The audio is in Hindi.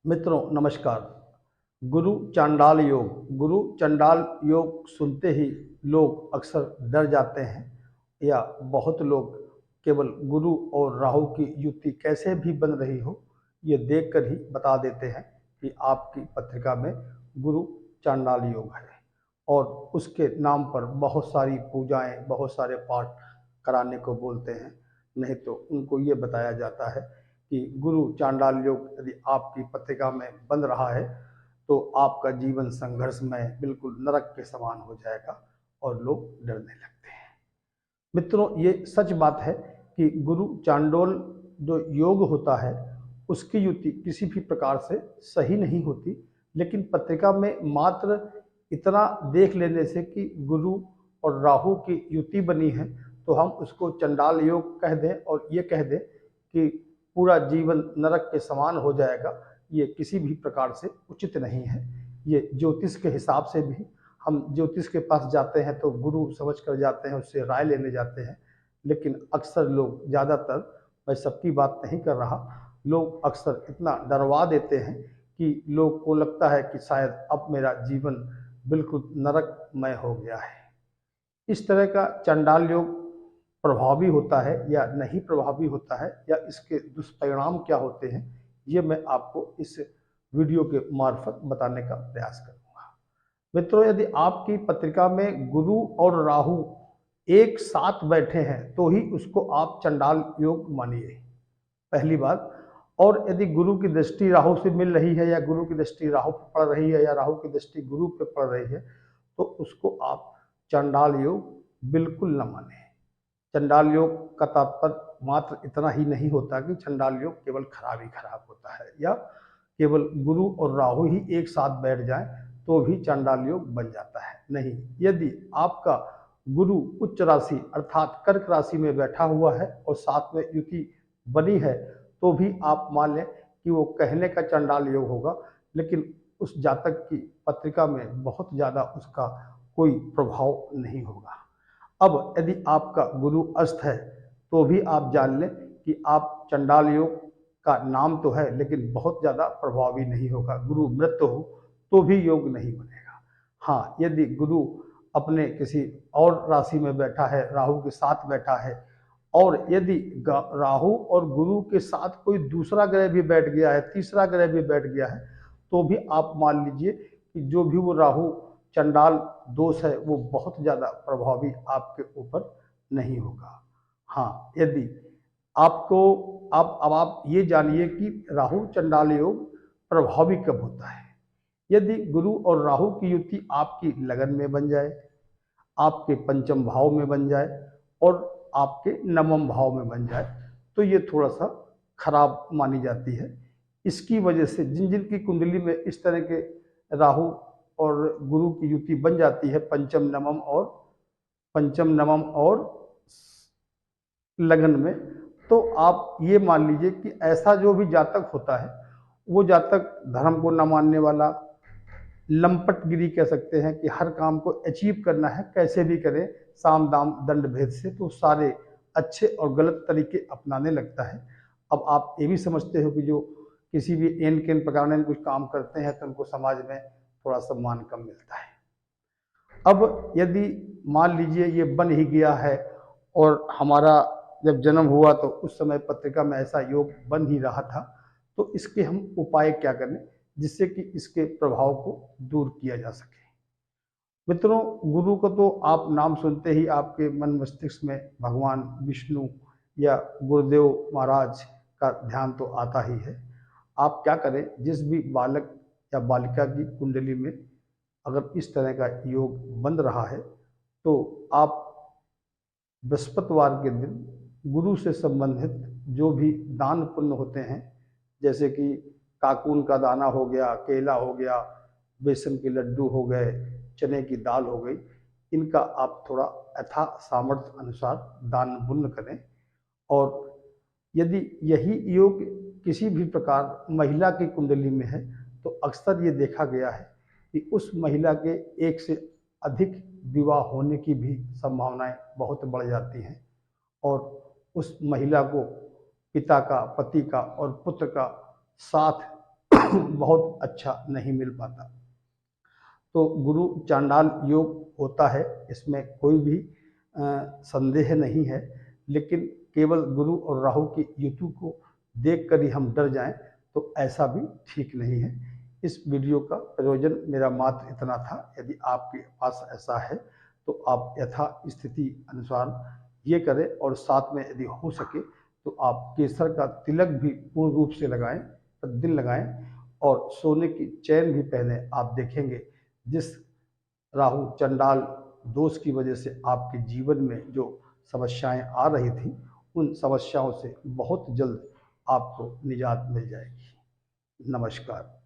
मित्रों नमस्कार। गुरु चांडाल योग, गुरु चंडाल योग सुनते ही लोग अक्सर डर जाते हैं या बहुत लोग केवल गुरु और राहु की युति कैसे भी बन रही हो ये देखकर ही बता देते हैं कि आपकी पत्रिका में गुरु चांडाल योग है और उसके नाम पर बहुत सारी पूजाएं, बहुत सारे पाठ कराने को बोलते हैं। नहीं तो उनको ये बताया जाता है कि गुरु चांडाल योग यदि आपकी पत्रिका में बन रहा है तो आपका जीवन संघर्षमय बिल्कुल नरक के समान हो जाएगा और लोग डरने लगते हैं। मित्रों ये सच बात है कि गुरु चांडोल जो योग होता है उसकी युति किसी भी प्रकार से सही नहीं होती, लेकिन पत्रिका में मात्र इतना देख लेने से कि गुरु और राहु की युति बनी है तो हम उसको चंडाल योग कह दें और ये कह दें कि पूरा जीवन नरक के समान हो जाएगा, ये किसी भी प्रकार से उचित नहीं है। ये ज्योतिष के हिसाब से भी हम ज्योतिष के पास जाते हैं तो गुरु समझ कर जाते हैं, उससे राय लेने जाते हैं, लेकिन अक्सर लोग, ज़्यादातर, मैं सबकी बात नहीं कर रहा, लोग अक्सर इतना डरवा देते हैं कि लोग को लगता है कि शायद अब मेरा जीवन बिल्कुल नरकमय हो गया है। इस तरह का चंडाल योग प्रभावी होता है या नहीं प्रभावी होता है या इसके दुष्परिणाम क्या होते हैं, ये मैं आपको इस वीडियो के मार्फत बताने का प्रयास करूंगा। मित्रों यदि आपकी पत्रिका में गुरु और राहु एक साथ बैठे हैं तो ही उसको आप चंडाल योग मानिए, पहली बात। और यदि गुरु की दृष्टि राहु से मिल रही है या गुरु की दृष्टि राहु पर पड़ रही है या राहु की दृष्टि गुरु पर पड़ रही है तो उसको आप चंडाल योग बिल्कुल न माने। चंडाल योग का तात्पर्य मात्र इतना ही नहीं होता कि चंडाल योग केवल खराब ही खराब होता है या केवल गुरु और राहु ही एक साथ बैठ जाएं तो भी चंडाल योग बन जाता है। नहीं, यदि आपका गुरु उच्च राशि अर्थात कर्क राशि में बैठा हुआ है और साथ में युति बनी है तो भी आप मान लें कि वो कहने का चंडाल योग होगा, लेकिन उस जातक की पत्रिका में बहुत ज़्यादा उसका कोई प्रभाव नहीं होगा। अब यदि आपका गुरु अस्त है तो भी आप जान लें कि आप चंडाल योग का नाम तो है लेकिन बहुत ज़्यादा प्रभावी नहीं होगा। गुरु मृत हो तो भी योग नहीं बनेगा। हाँ, यदि गुरु अपने किसी और राशि में बैठा है, राहु के साथ बैठा है, और यदि राहु और गुरु के साथ कोई दूसरा ग्रह भी बैठ गया है, तीसरा ग्रह भी बैठ गया है, तो भी आप मान लीजिए कि जो भी वो राहु चंडाल दोष है वो बहुत ज़्यादा प्रभावी आपके ऊपर नहीं होगा। हाँ, यदि आपको आप ये जानिए कि राहु चंडाल योग प्रभावी कब होता है। यदि गुरु और राहु की युति आपकी लगन में बन जाए, आपके पंचम भाव में बन जाए और आपके नवम भाव में बन जाए तो ये थोड़ा सा खराब मानी जाती है। इसकी वजह से जिन जिन की कुंडली में इस तरह के राहु और गुरु की युति बन जाती है पंचम नवम और लगन में, तो आप ये मान लीजिए कि ऐसा जो भी जातक होता है वो जातक धर्म को न मानने वाला, लंपटगिरी कह सकते हैं कि हर काम को अचीव करना है कैसे भी करें, साम दाम दंड भेद से, तो सारे अच्छे और गलत तरीके अपनाने लगता है। अब आप ये भी समझते हो कि जो किसी भी एन केन प्रकार में कुछ काम करते हैं तो उनको समाज में थोड़ा सम्मान कम मिलता है। अब यदि मान लीजिए ये बन ही गया है और हमारा जब जन्म हुआ तो उस समय पत्रिका में ऐसा योग बन ही रहा था, तो इसके हम उपाय क्या करें जिससे कि इसके प्रभाव को दूर किया जा सके। मित्रों, गुरु को तो आप नाम सुनते ही आपके मन मस्तिष्क में भगवान विष्णु या गुरुदेव महाराज का ध्यान तो आता ही है। आप क्या करें, जिस भी बालक या बालिका की कुंडली में अगर इस तरह का योग बन रहा है तो आप बृहस्पतिवार के दिन गुरु से संबंधित जो भी दान पुण्य होते हैं, जैसे कि काकून का दाना हो गया, केला हो गया, बेसन के लड्डू हो गए, चने की दाल हो गई, इनका आप थोड़ा यथा सामर्थ्य अनुसार दान पुण्य करें। और यदि यही योग किसी भी प्रकार महिला की कुंडली में है तो अक्सर ये देखा गया है कि उस महिला के एक से अधिक विवाह होने की भी संभावनाएं बहुत बढ़ जाती हैं और उस महिला को पिता का, पति का और पुत्र का साथ बहुत अच्छा नहीं मिल पाता। तो गुरु चांडाल योग होता है, इसमें कोई भी संदेह नहीं है, लेकिन केवल गुरु और राहु की युति को देखकर ही हम डर जाएं तो ऐसा भी ठीक नहीं है। इस वीडियो का प्रयोजन मेरा मात्र इतना था। यदि आपके पास ऐसा है तो आप यथा स्थिति अनुसार ये करें, और साथ में यदि हो सके तो आप केसर का तिलक भी पूर्ण रूप से लगाएं, प्रतिदिन लगाएं, और सोने की चैन भी पहने। आप देखेंगे जिस राहु चंडाल दोष की वजह से आपके जीवन में जो समस्याएं आ रही थी, उन समस्याओं से बहुत जल्द आपको निजात मिल जाएगी। नमस्कार।